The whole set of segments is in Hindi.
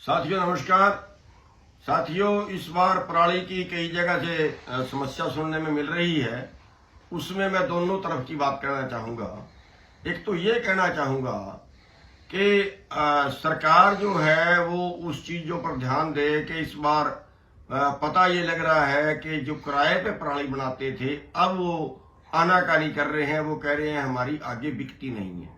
साथियों नमस्कार। साथियों, इस बार पराली की कई जगह से समस्या सुनने में मिल रही है। उसमें मैं दोनों तरफ की बात करना चाहूँगा। एक तो ये कहना चाहूँगा कि सरकार जो है वो उस चीज़ों पर ध्यान दे कि इस बार पता ये लग रहा है कि जो किराए पे पराली बनाते थे अब वो आनाकानी कर रहे हैं। वो कह रहे हैं हमारी आगे बिकती नहीं है।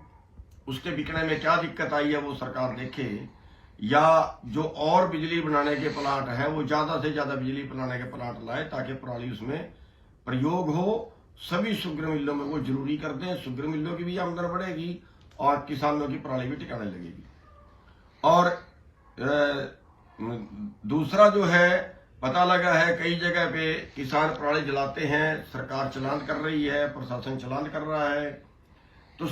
उसके बिकने में क्या दिक्कत आई है वो सरकार देखे, या जो और बिजली बनाने के प्लांट है वो ज्यादा से ज्यादा बिजली बनाने के प्लांट लाए ताकि पराली उसमें प्रयोग हो। सभी शुगर मिलों में वो जरूरी कर दें। शुगर मिलों की भी आमदन बढ़ेगी और किसानों की पराली भी टिकाने लगेगी। और दूसरा जो है, पता लगा है कई जगह पे किसान पराली जलाते हैं, सरकार चालान कर रही है, प्रशासन चालान कर रहा है। तो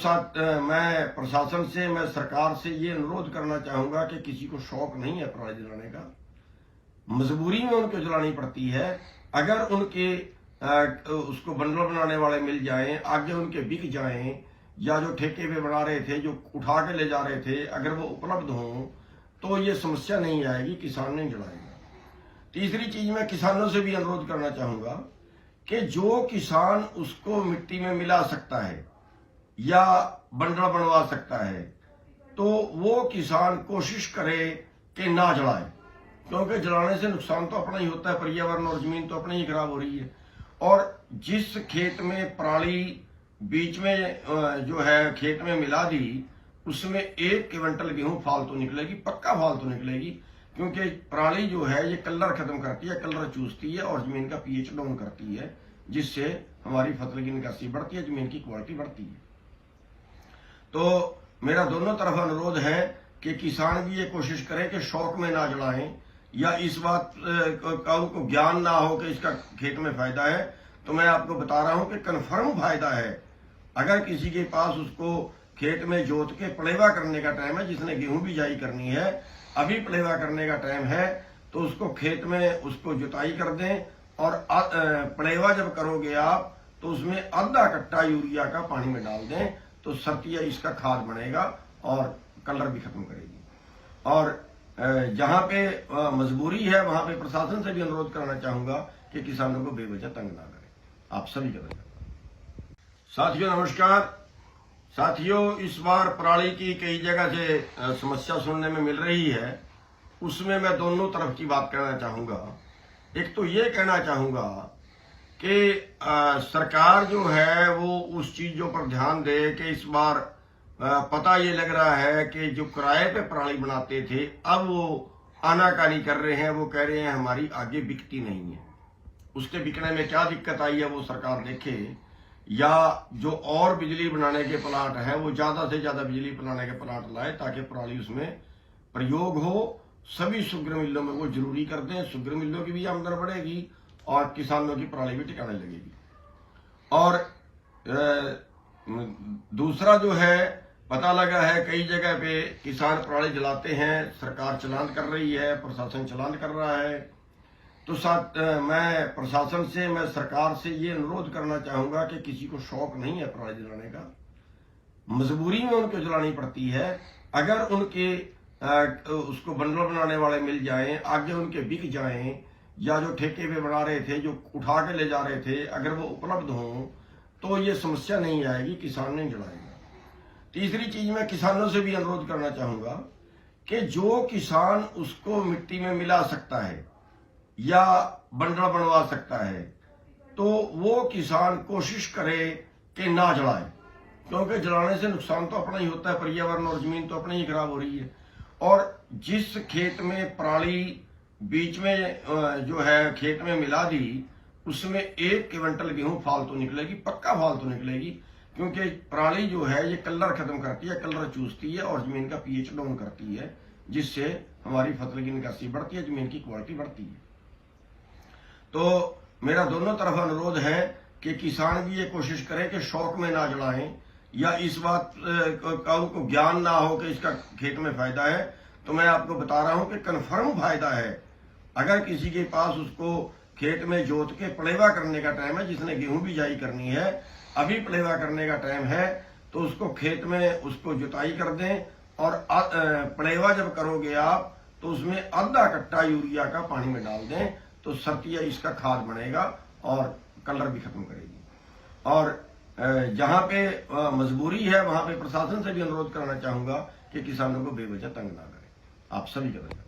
मैं प्रशासन से, मैं सरकार से ये अनुरोध करना चाहूंगा कि किसी को शौक नहीं है पराली जलाने का, मजबूरी में उनको जलानी पड़ती है। अगर उनके उसको बंडल बनाने वाले मिल जाएं, आगे उनके बिक जाएं, या जो ठेके पे बना रहे थे, जो उठा के ले जा रहे थे, अगर वो उपलब्ध हों तो ये समस्या नहीं आएगी, किसान नहीं जलाएगा। तीसरी चीज, मैं किसानों से भी अनुरोध करना चाहूंगा कि जो किसान उसको मिट्टी में मिला सकता है या बंडल बनवा सकता है तो वो किसान कोशिश करे कि ना जलाए, क्योंकि जलाने से नुकसान तो अपना ही होता है, पर्यावरण और जमीन तो अपनी ही खराब हो रही है। और जिस खेत में पराली बीच में जो है खेत में मिला दी, उसमें 1 क्विंटल गेहूं फालतू निकलेगी, पक्का फालतू निकलेगी। क्योंकि पराली जो है ये कलर खत्म करती है, कलर चूसती है और जमीन का पीएच डाउन करती है, जिससे हमारी फसल की निकासी बढ़ती है, जमीन की क्वालिटी बढ़ती है। तो मेरा दोनों तरफ अनुरोध है कि किसान भी ये कोशिश करें कि शौक में ना जलाएं, या इस बात का उनको ज्ञान ना हो कि इसका खेत में फायदा है। तो मैं आपको बता रहा हूं कि कन्फर्म फायदा है। अगर किसी के पास उसको खेत में जोत के पलेवा करने का टाइम है, जिसने गेहूं बिजाई करनी है, अभी पलेवा करने का टाइम है, तो उसको खेत में उसको जुताई कर दें। और पलेवा जब करोगे आप तो उसमें आधा कट्टा यूरिया का पानी में डाल दें, तो सर्तिया इसका खाद बनेगा और कलर भी खत्म करेगी। और जहां पे मजबूरी है वहां पे प्रशासन से भी अनुरोध करना चाहूंगा कि किसानों को बेवजह तंग ना करें। आप सभी का धन्यवाद। साथियों नमस्कार। साथियों, इस बार पराली की कई जगह से समस्या सुनने में मिल रही है। उसमें मैं दोनों तरफ की बात करना चाहूंगा। एक तो ये कहना चाहूंगा कि सरकार जो है वो उस चीजों पर ध्यान दे कि इस बार पता ये लग रहा है कि जो किराए पे पराली बनाते थे अब वो आनाकानी कर रहे हैं। वो कह रहे हैं हमारी आगे बिकती नहीं है। उसके बिकने में क्या दिक्कत आई है वो सरकार देखे, या जो और बिजली बनाने के प्लांट है वो ज्यादा से ज्यादा बिजली बनाने के प्लांट लाए ताकि पराली उसमें प्रयोग हो। सभी शुगर मिलों में वो जरूरी कर दें। शुगर मिलों की भी आमदन बढ़ेगी और किसानों की पराली भी टिकाने लगेगी। और दूसरा जो है, पता लगा है कई जगह पे किसान पराली जलाते हैं, सरकार चालान कर रही है, प्रशासन चालान कर रहा है। तो मैं प्रशासन से, मैं सरकार से ये अनुरोध करना चाहूंगा कि किसी को शौक नहीं है पराली जलाने का, मजबूरी में उनको जलानी पड़ती है। अगर उनके उसको बंडल बनाने वाले मिल जाएं, आगे उनके बिक जाएं, या जो ठेके पे बना रहे थे, जो उठा के ले जा रहे थे, अगर वो उपलब्ध हों तो ये समस्या नहीं आएगी, किसान नहीं जलाएगा। तीसरी चीज, मैं किसानों से भी अनुरोध करना चाहूंगा कि जो किसान उसको मिट्टी में मिला सकता है या बंडल बनवा सकता है तो वो किसान कोशिश करे कि ना जलाए, क्योंकि जलाने से नुकसान तो अपना ही होता है, पर्यावरण और जमीन तो अपनी ही खराब हो रही है। और जिस खेत में पराली बीच में जो है खेत में मिला दी, उसमें 1 क्विंटल गेहूं फालतू निकलेगी, पक्का फालतू निकलेगी। क्योंकि पराली जो है ये कलर खत्म करती है, कलर चूसती है और जमीन का पीएच डाउन करती है, जिससे हमारी फसल की निकासी बढ़ती है, जमीन की क्वालिटी बढ़ती है। तो मेरा दोनों तरफ अनुरोध है कि किसान भी ये कोशिश करें कि शौक में ना जलाएं, या इस बात का उनको ज्ञान ना हो कि इसका खेत में फायदा है। तो मैं आपको बता रहा हूं कि कन्फर्म फायदा है। अगर किसी के पास उसको खेत में जोत के पलेवा करने का टाइम है, जिसने गेहूं बिजाई करनी है, अभी पलेवा करने का टाइम है, तो उसको खेत में उसको जुताई कर दें। और पलेवा जब करोगे आप तो उसमें आधा कट्टा यूरिया का पानी में डाल दें तो सतिया इसका खाद बनेगा और कलर भी खत्म करेगी। और जहां पे मजबूरी है वहां पे प्रशासन से भी अनुरोध करना चाहूंगा कि किसानों को बेवजह तंग ना करें। आप सभी का धन्यवाद।